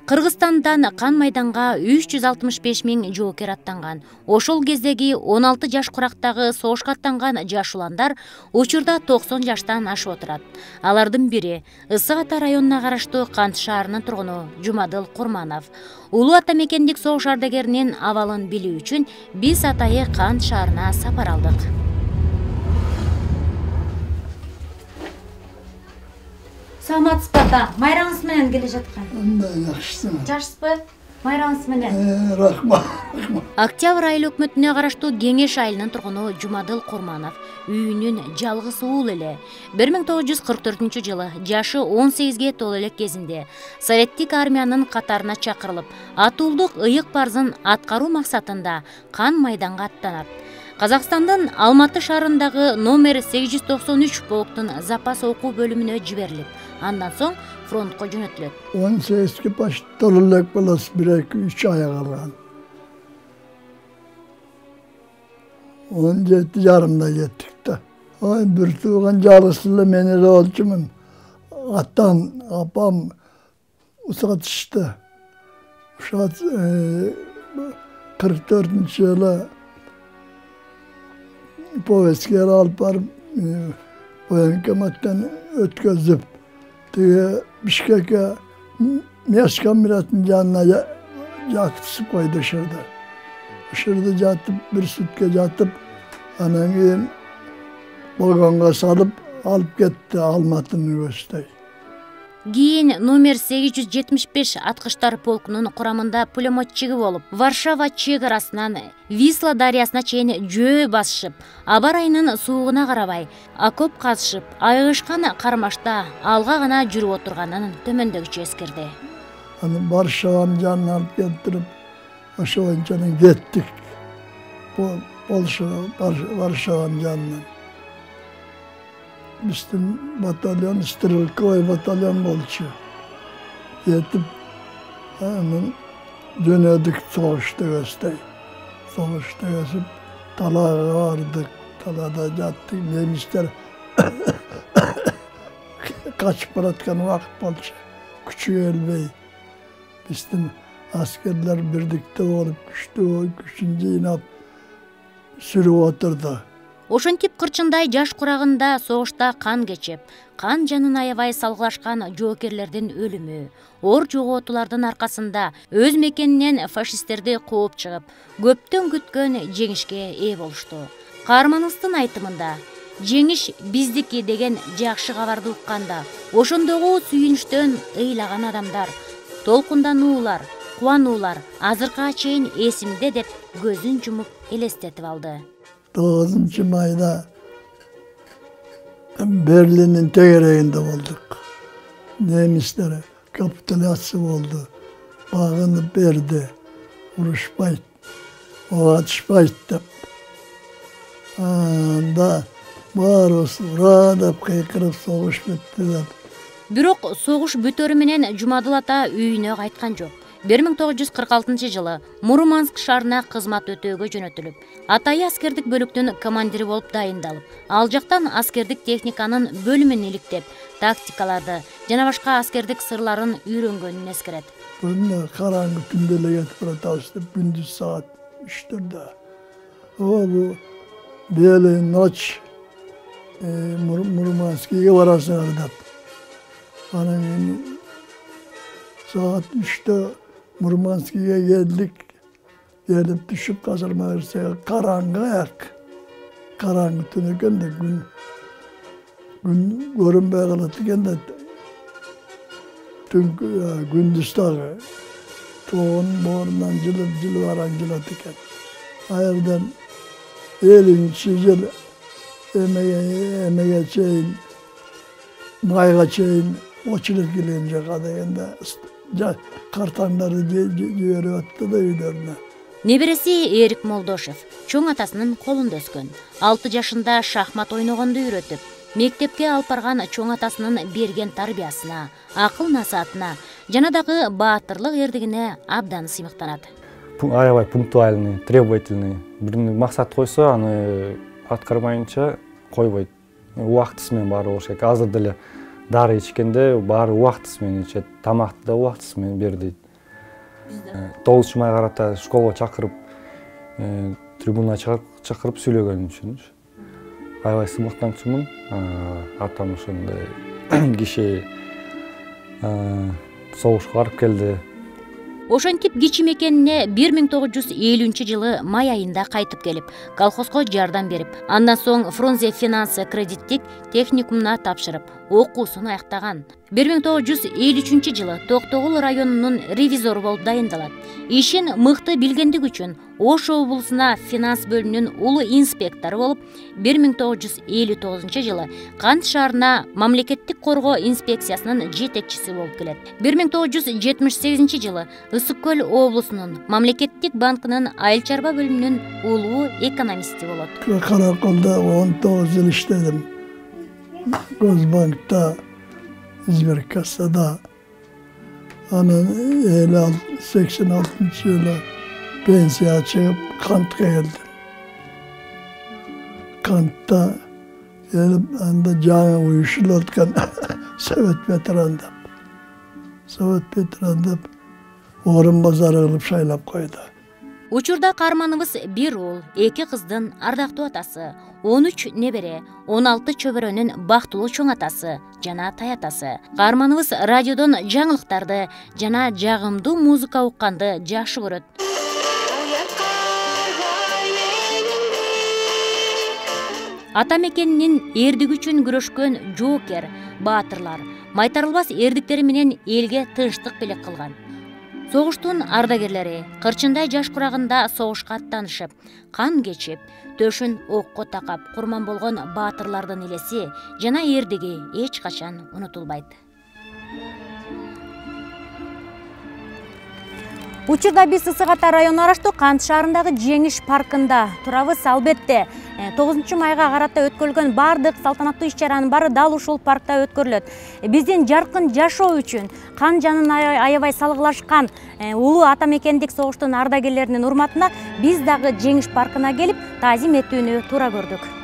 Кыргызстандан кан майданга 365 миң жоокер аттанган. Ошол кездеги 16 жаш курактагы согушка аттанган жаш уландар учурда 90 жаштан ашып отурат. Алардын бири Ысык Ата районуна караштуу Кант шаарынын тургуну Жумадыл Курманов. Улуу ата мекендик согуш ардагеринин абалын билүү үчүн биз атайы Кант шаарына сапар алдык. Саламатсызбы ата? Майраңыз менен келе жаткан. Жакшысың. Жакшысызбы? Майраңыз менен. Рахмат. Октябрь айыл өкмөтүнө караштуу Кеңеш айылынын тургуну Жумадыл Курманов үйүнүн жалгыз уул эле. 1944-жылы жашы 18ге толо элек кезинде Советтик армиянын катарына чакырылып, атуулдук ыйык парзын аткаруу максатында кан майданга аттанат. Казакстандын Алматы шаарындагы номер 893 полктун запас окуу бөлүмүнө жиберилип, андан соң фронтко жөнөтүлөт. 18-ге баш толо элек баласы 1-2-3 ай калган. 17 жарымда кеттик да. Ой, бир тууган жалгыз эле мен эле болчумун. Атам, апам усатышты. Ошо 44-жылы повестке алып барып, военкоматтан өткөзүп, тиги Бишкекке Мешкамираттын жанына жаткызып койду ошордо. Ошордо жатып, бир сүткө жатып, анан кийин вагонго салып, алып кетти Алматынын көздөй. Кийин номер 875 аткычтар полкунун курамында пулемотчиги болуп, Варшава чек арасынан Висла дарыясына чейин жөө басышып, аба райынын суугуна карабай, окоп казышып, айыгышкан кармашта алга гана жүрүп отурганын төмөндөгүчө эскерди. Аны Варшаванын жанына алып келтирип, ошо боюнча кеттик. Варшаванын жанынан. Биздин батальон, стрелковый батальон болчу. Жетип, анан жөнөдүк согушта көздөй. Согушта көзүп, талаага бардык. Талаада жаттык, немистер качып бараткан убакыт болчу. Күчү келбей. Биздин аскерлер бирдикте болуп, күчүн жыйнап сүрүп отурду. Ошентип кырчындай жаш курагында согушта кан кечип, кан жанын аябай салгылашкан жоокерлердин өлүмү, оор жоготуулардын аркасында өз мекенинен фашисттерди кууп чыгып, көптөн күткөн жеңишке ээ болушту. Каарманыбыздын айтымында, жеңиш биздики деген жакшы кабарды укканда, ошондогу сүйүнүчтөн ыйлаган адамдар, толкундануулар, кубануулар азыркыга чейин эсимде деп көзүн жумуп элестетип алды. 9 майда Берлиндин тегерегинде болдук. Немистер капитуляция болду. Багынып берди. Урушпайт, атышпайт деп. Анда баарыбыз ура деп кыйкырып согуш бүттү деп. Бирок согуш бүтөрү менен Жумадыл ата үйүнө кайткан жок. 1946-жылы Мурманск шаарына кызмат өтөөгө жөнөтүлүп, атайы аскердик бөлүктүн командири болуп дайындалып, ал жактан аскердик техниканын бөлүмүн иликтеп, тактикаларды жана башка аскердик сырларын үйрөнгөнүн эскерет. Күндө караңгы түндө эле кетип баратабыз деп, күндүз саат 3-төрдө. Бул белый ночь Мурманскиге барасыңар деп. Анан саат 3-тө Мурманскиге келдик. Келип түшүп казарма кирсек, караңгы ак. Караңгы түн экен да, күн көрүнбөй калат экен да. Түн күндүз дагы тоонун боорунан жылып араң жылат экен. Айырдан 50-жыл эмеге чейин, майга чейин очередь келген жака дегенде картаңдарды жиберип атты да үйлөрүнө. Небереси Эрик Молдошев чоң атасынын колунда өскөн. 6 жашында шахмат ойногонду үйрөтүп, мектепке алып барган чоң атасынын берген тарбиясына, акыл насаатына жана дагы баатырлык эрдигине абдан сыймыктанат. Аябай пунктуальный, требовательный. Бир максат койсо, аны аткармайынча койбойт. Убактысы менен баары болуш керек. Азыр деле дары ичкенде баары убактысы менен ичет, тамакты да убактысы менен бер дейт. 9 майга карата школго чакырып, трибуна чакырып сүйлөгөнүм үчүнчү. Аябай сыймыктанчумун. Атам ошондой киши согушка барып келди. Ошентип кичи мекенине 1950-жылы май айында кайтып келип, колхозго жардам берип, андан соң Фрунзе финанс кредиттик техникумуна тапшырып, окуусун аяктаган. 1953-жылы Токтогул районунун ревизору болуп дайындалат. Ишин мыкты билгендиги үчүн Ош облусуна финанс бөлүмүнүн улуу инспектору болуп, 1959-жылы Кант шаарына мамлекеттик коргоо инспекциясынын жетекчиси болуп келет. 1978-жылы Ысык Көл облусунун мамлекеттик банкынын айыл чарба бөлүмүнүн улуу экономисти болот. Караколда 19 жыл иштедим. Госбанкта, Сберкассада. Анан 86-жылы пенсия чыгып, Кантка келдим. Кантта анда жаңы уюшулуп аткан Совет ветерандап орун базары кылып шайлап койду. Учурда каарманыбыз 1 уул, 2 кыздын ардактуу атасы, 13 небере, 16 чөбөрөнүн бактылуу чоң атасы жана таятасы. Каарманыбыз радиодон жаңылыктарды жана жагымдуу музыка укканды жакшы көрөт. Ата мекенинин эрдиги үчүн күрөшкөн жоокер, баатырлар майтарылбас эрдиктери менен элге тынчтык белек кылган. Согуштун ардагерлери кырчындай жаш курагында согушка аттанышып, кан кечип, төшүн окко такап курман болгон баатырлардын элеси жана эрдиги эч качан унутулбайт. Учурда биз Ысык Ата району араштуу Кант шаарындагы Жеңиш паркында турабыз. Албетте 9 майга карата өткөрүлгөн бардык салтанаттуу иш-чаранын баары дал ушул паркта өткөрүлөт. Биздин жаркын жашоо үчүн кан жанын аябай салгылашкан улуу ата мекендик согуштун ардагерлеринин урматына биз дагы Жеңиш паркына келип, таазим этүүнү туура көрдүк.